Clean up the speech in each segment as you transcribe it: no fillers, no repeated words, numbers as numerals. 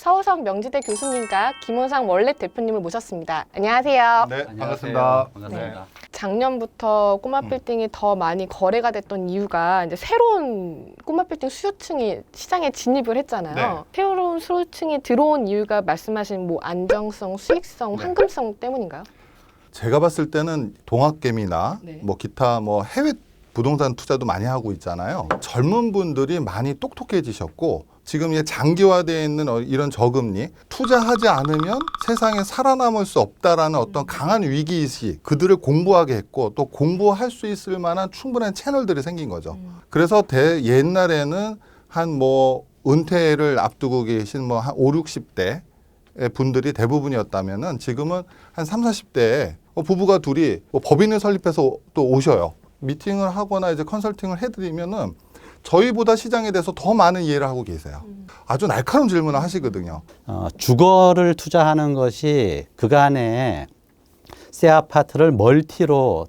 서우석 명지대 교수님과 김원상 원랩 대표님을 모셨습니다. 안녕하세요. 네, 안녕하세요. 반갑습니다. 반갑습니다. 작년부터 꼬마 빌딩이 더 많이 거래가 됐던 이유가 이제 새로운 꼬마 빌딩 수요층이 시장에 진입을 했잖아요. 네. 새로운 수요층이 들어온 이유가 말씀하신 뭐 안정성, 수익성, 네. 황금성 때문인가요? 제가 봤을 때는 동학개미나 네. 뭐 기타 뭐 해외 부동산 투자도 많이 하고 있잖아요. 젊은 분들이 많이 똑똑해지셨고 지금 이제 장기화되어 있는 이런 저금리 투자하지 않으면 세상에 살아남을 수 없다라는 어떤 강한 위기의식 그들을 공부하게 했고 또 공부할 수 있을 만한 충분한 채널들이 생긴 거죠. 그래서 옛날에는 한 뭐 은퇴를 앞두고 계신 뭐 한 5, 60대 분들이 대부분이었다면은 지금은 한 3, 40대에 부부가 둘이 뭐 법인을 설립해서 또 오셔요. 미팅을 하거나 이제 컨설팅을 해드리면은 저희보다 시장에 대해서 더 많은 이해를 하고 계세요. 아주 날카로운 질문을 하시거든요. 주거를 투자하는 것이 그간에 새 아파트를 멀티로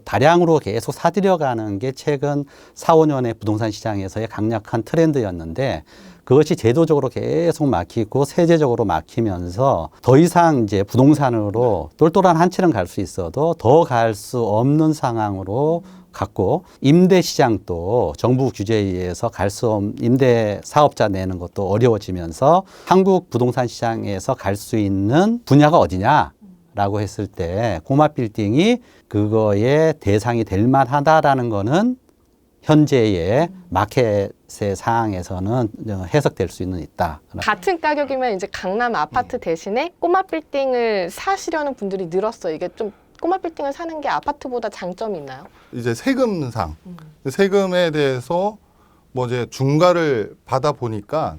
다량으로 계속 사들여가는 게 최근 4, 5년의 부동산 시장에서의 강력한 트렌드였는데 그것이 제도적으로 계속 막히고 세제적으로 막히면서 더 이상 이제 부동산으로 똘똘한 한치는 갈 수 있어도 더 갈 수 없는 상황으로 갔고 임대 시장도 정부 규제에 의해서 갈 수 없는 임대 사업자 내는 것도 어려워지면서 한국 부동산 시장에서 갈 수 있는 분야가 어디냐라고 했을 때 꼬마 빌딩이 그거의 대상이 될 만하다라는 거는 현재의 마켓의 상황에서는 해석될 수 있다. 같은 가격이면 이제 강남 아파트 대신에 꼬마 빌딩을 사시려는 분들이 늘었어요. 이게 좀 꼬마 빌딩을 사는 게 아파트보다 장점이 있나요? 이제 세금상 세금에 대해서 뭐 이제 중과를 받아 보니까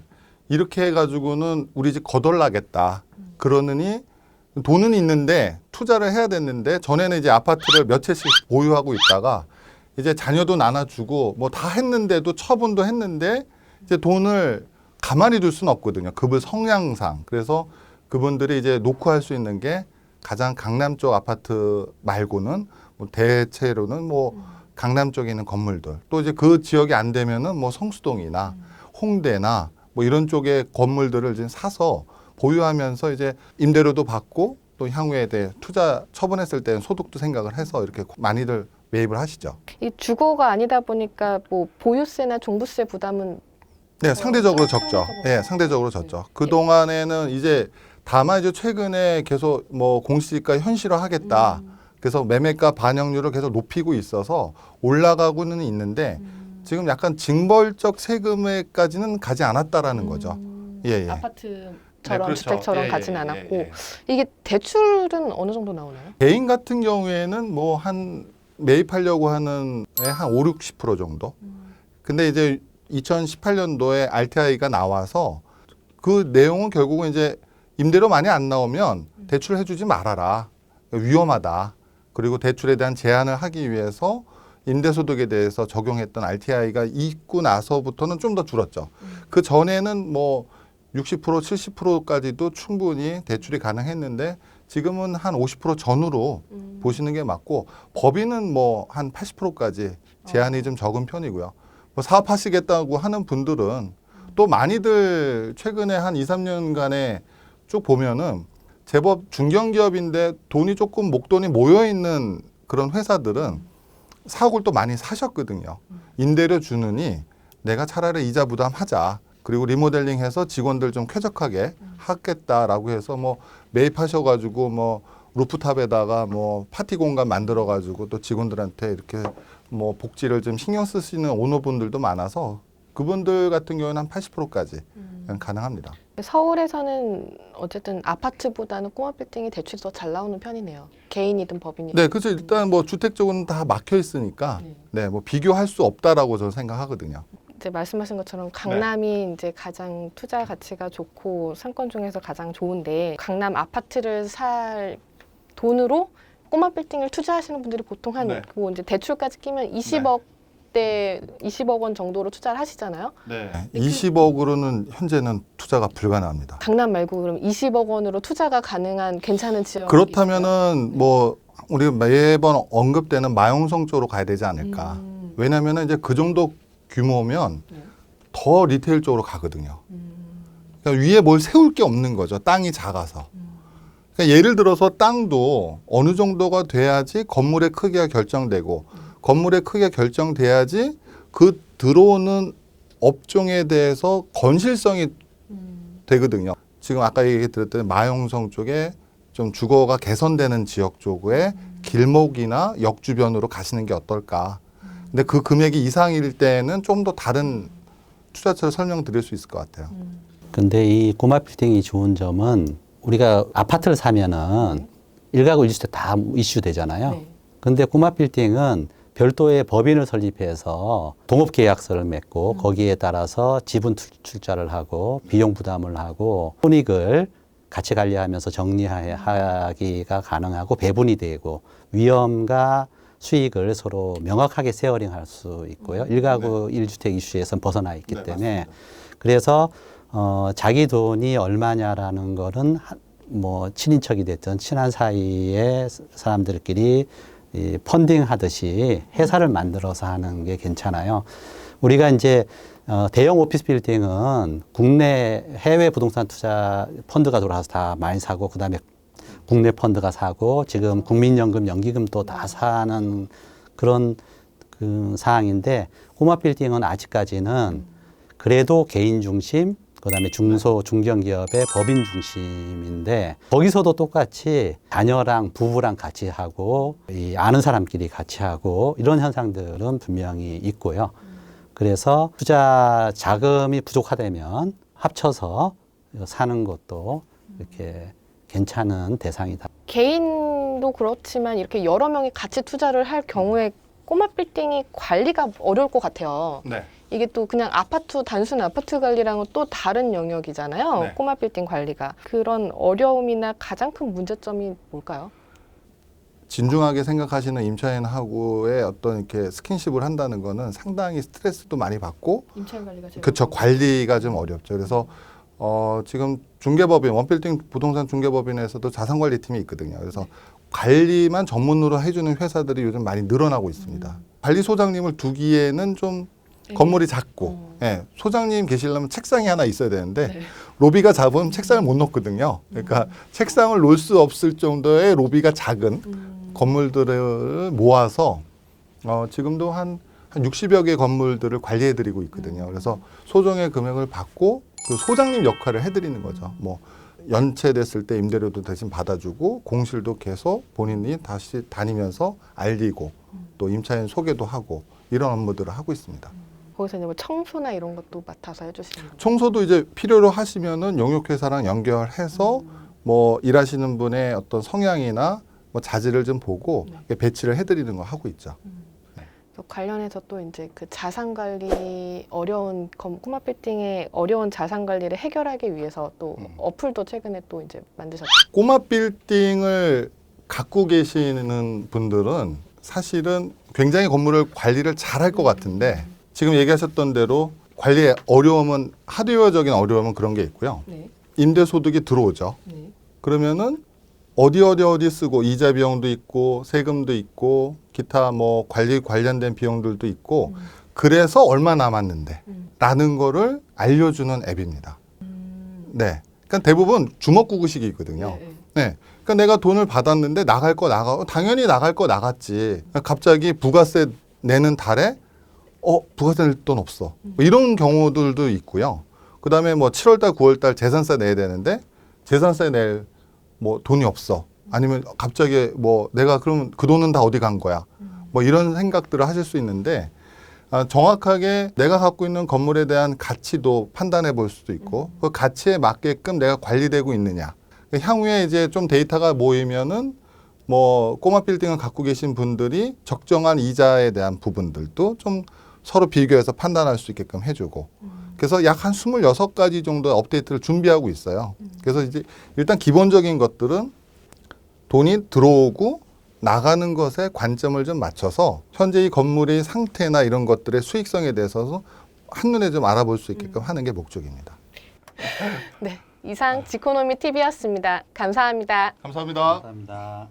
이렇게 해가지고는 우리 집 거덜나겠다. 그러느니 돈은 있는데 투자를 해야 됐는데 전에는 이제 아파트를 몇 채씩 보유하고 있다가 이제 자녀도 나눠주고 뭐 다 했는데도 처분도 했는데 이제 돈을 가만히 둘 수는 없거든요. 그분 성향상. 그래서 그분들이 이제 놓고 할 수 있는 게 가장 강남 쪽 아파트 말고는 뭐 대체로는 뭐 강남 쪽에 있는 건물들 또 이제 그 지역이 안 되면은 뭐 성수동이나 홍대나 뭐 이런 쪽의 건물들을 이제 사서 보유하면서 이제 임대료도 받고 또 향후에 대해 투자 처분했을 때는 소득도 생각을 해서 이렇게 많이들 매입을 하시죠. 이 주거가 아니다 보니까 뭐 보유세나 종부세 부담은 네, 상대적으로 적죠. 네, 상대적으로 적죠. 그 동안에는 이제 다만 이제 최근에 계속 뭐 공시지가 현실화하겠다. 그래서 매매가 반영률을 계속 높이고 있어서 올라가고는 있는데 지금 약간 징벌적 세금에까지는 가지 않았다라는 거죠. 예, 예. 아파트처럼 네, 그렇죠. 주택처럼 예, 가진 예, 않았고 예, 예. 이게 대출은 어느 정도 나오나요? 개인 같은 경우에는 뭐 한 매입하려고 하는 한 5, 60% 정도. 근데 이제 2018년도에 RTI가 나와서 그 내용은 결국은 이제 임대료 많이 안 나오면 대출을 해주지 말아라. 위험하다. 그리고 대출에 대한 제한을 하기 위해서 임대소득에 대해서 적용했던 RTI가 있고 나서부터는 좀 더 줄었죠. 그 전에는 뭐 60%, 70%까지도 충분히 대출이 가능했는데 지금은 한 50% 전후로 보시는 게 맞고 법인은 뭐 한 80%까지 제한이 좀 적은 편이고요. 뭐 사업하시겠다고 하는 분들은 또 많이들 최근에 한 2, 3년간에 쭉 보면은 제법 중견기업인데 돈이 조금 목돈이 모여 있는 그런 회사들은 사옥을 또 많이 사셨거든요. 임대료 주느니 내가 차라리 이자 부담하자. 그리고 리모델링해서 직원들 좀 쾌적하게 하겠다라고 해서 뭐 매입하셔가지고 뭐 루프탑에다가 뭐 파티 공간 만들어가지고 또 직원들한테 이렇게 뭐 복지를 좀 신경 쓰시는 오너분들도 많아서 그분들 같은 경우는 한 80%까지 가능합니다. 서울에서는 어쨌든 아파트보다는 꼬마 빌딩이 대출이 더 잘 나오는 편이네요. 개인이든 법인이든. 네, 그렇죠. 일단 뭐 주택 쪽은 다 막혀 있으니까 네, 뭐 비교할 수 없다라고 저는 생각하거든요. 이제 말씀하신 것처럼 강남이 이제 가장 투자 가치가 좋고 상권 중에서 가장 좋은데 강남 아파트를 살 돈으로 꼬마 빌딩을 투자하시는 분들이 보통 한 네. 뭐 이제 대출까지 끼면 20억 대 20억 원 정도로 투자를 하시잖아요. 네. 20억으로는 현재는 투자가 불가능합니다. 강남 말고 그럼 20억 원으로 투자가 가능한 괜찮은 지역 그렇다면은 뭐 우리 매번 언급되는 마용성 쪽으로 가야 되지 않을까. 왜냐하면 이제 그 정도 규모면 더 리테일 쪽으로 가거든요. 그러니까 위에 뭘 세울 게 없는 거죠. 땅이 작아서. 그러니까 예를 들어서 땅도 어느 정도가 돼야지 건물의 크기가 결정되고 건물의 크기가 결정돼야지 그 들어오는 업종에 대해서 건실성이 되거든요. 지금 아까 얘기 드렸던 마용성 쪽에 좀 주거가 개선되는 지역 쪽에 길목이나 역 주변으로 가시는 게 어떨까. 근데 그 금액이 이상일 때는 좀 더 다른 투자처를 설명드릴 수 있을 것 같아요. 근데 이 꼬마 빌딩이 좋은 점은 우리가 아파트를 사면은 일가구 일주택 다 이슈 되잖아요. 네. 근데 꼬마 빌딩은 별도의 법인을 설립해서 동업계약서를 맺고 거기에 따라서 지분 출자를 하고 비용 부담을 하고 손익을 같이 관리하면서 정리하기가 가능하고 배분이 되고 위험과 수익을 서로 명확하게 세어링할 수 있고요. 일가구 일주택 이슈에선 벗어나 있기 네, 때문에 맞습니다. 그래서 자기 돈이 얼마냐라는 거는 뭐 친인척이 됐든 친한 사이의 사람들끼리 이 펀딩 하듯이 회사를 만들어서 하는 게 괜찮아요. 우리가 이제 대형 오피스 빌딩은 국내 해외 부동산 투자 펀드가 돌아와서 다 많이 사고 그다음에 국내 펀드가 사고 지금 국민연금, 연기금도 다 사는 그런 그 상황인데 꼬마 빌딩은 아직까지는 그래도 개인 중심 그다음에 중소 중견기업의 법인 중심인데 거기서도 똑같이 자녀랑 부부랑 같이 하고 이 아는 사람끼리 같이 하고 이런 현상들은 분명히 있고요. 그래서 투자 자금이 부족하다면 합쳐서 사는 것도 이렇게 괜찮은 대상이다. 개인도 그렇지만 이렇게 여러 명이 같이 투자를 할 경우에 꼬마 빌딩이 관리가 어려울 것 같아요. 네. 이게 또 그냥 아파트, 단순 아파트 관리랑은 또 다른 영역이잖아요. 네. 꼬마 빌딩 관리가. 그런 어려움이나 가장 큰 문제점이 뭘까요? 진중하게 생각하시는 임차인하고의 어떤 이렇게 스킨십을 한다는 거는 상당히 스트레스도 많이 받고 임차인 관리가 제일 그렇죠. 관리가 좀 어렵죠. 그래서 지금 중개법인 원빌딩 부동산 중개법인에서도 자산관리팀이 있거든요. 그래서 관리만 전문으로 해주는 회사들이 요즘 많이 늘어나고 있습니다. 관리소장님을 두기에는 좀 건물이 작고 예, 소장님 계시려면 책상이 하나 있어야 되는데 네. 로비가 작으면 책상을 못 놓거든요. 그러니까 책상을 놓을 수 없을 정도의 로비가 작은 건물들을 모아서 지금도 한 60여 개 건물들을 관리해드리고 있거든요. 그래서 소정의 금액을 받고 그 소장님 역할을 해드리는 거죠. 뭐 연체됐을 때 임대료도 대신 받아주고 공실도 계속 본인이 다시 다니면서 알리고 또 임차인 소개도 하고 이런 업무들을 하고 있습니다. 거기서 이제 뭐 청소나 이런 것도 맡아서 해주시는 거예요? 청소도 이제 필요로 하시면은 용역회사랑 연결해서 뭐 일하시는 분의 어떤 성향이나 뭐 자질을 좀 보고 배치를 해드리는 거 하고 있죠. 관련해서 또 이제 그 자산 관리 어려운 꼬마 빌딩의 어려운 자산 관리를 해결하기 위해서 또 어플도 최근에 또 이제 만드셨죠. 꼬마 빌딩을 갖고 계시는 분들은 사실은 굉장히 건물을 관리를 잘할 것 같은데 지금 얘기하셨던 대로 관리에 어려움은 하드웨어적인 어려움은 그런 게 있고요. 네. 임대 소득이 들어오죠. 네. 그러면은 어디 쓰고 이자 비용도 있고 세금도 있고 기타 뭐 관리 관련된 비용들도 있고 그래서 얼마 남았는데 라는 거를 알려주는 앱입니다. 네. 그러니까 대부분 주먹구구식이거든요. 네. 네. 그러니까 내가 돈을 받았는데 나갈 거 나가고 당연히 나갈 거 나갔지. 갑자기 부가세 내는 달에 부가세 낼 돈 없어. 뭐 이런 경우들도 있고요. 그다음에 뭐 7월달, 9월달 재산세 내야 되는데 재산세 낼 뭐 돈이 없어. 아니면 갑자기 뭐 내가 그럼 그 돈은 다 어디 간 거야. 뭐 이런 생각들을 하실 수 있는데 정확하게 내가 갖고 있는 건물에 대한 가치도 판단해 볼 수도 있고 그 가치에 맞게끔 내가 관리되고 있느냐. 향후에 이제 좀 데이터가 모이면은 뭐 꼬마 빌딩을 갖고 계신 분들이 적정한 이자에 대한 부분들도 좀 서로 비교해서 판단할 수 있게끔 해주고 그래서 약 한 26가지 정도의 업데이트를 준비하고 있어요. 그래서 이제 일단 기본적인 것들은 돈이 들어오고 나가는 것에 관점을 좀 맞춰서 현재 이 건물의 상태나 이런 것들의 수익성에 대해서 한눈에 좀 알아볼 수 있게끔 하는 게 목적입니다. 네. 이상 지코노미 TV였습니다. 감사합니다. 감사합니다. 감사합니다.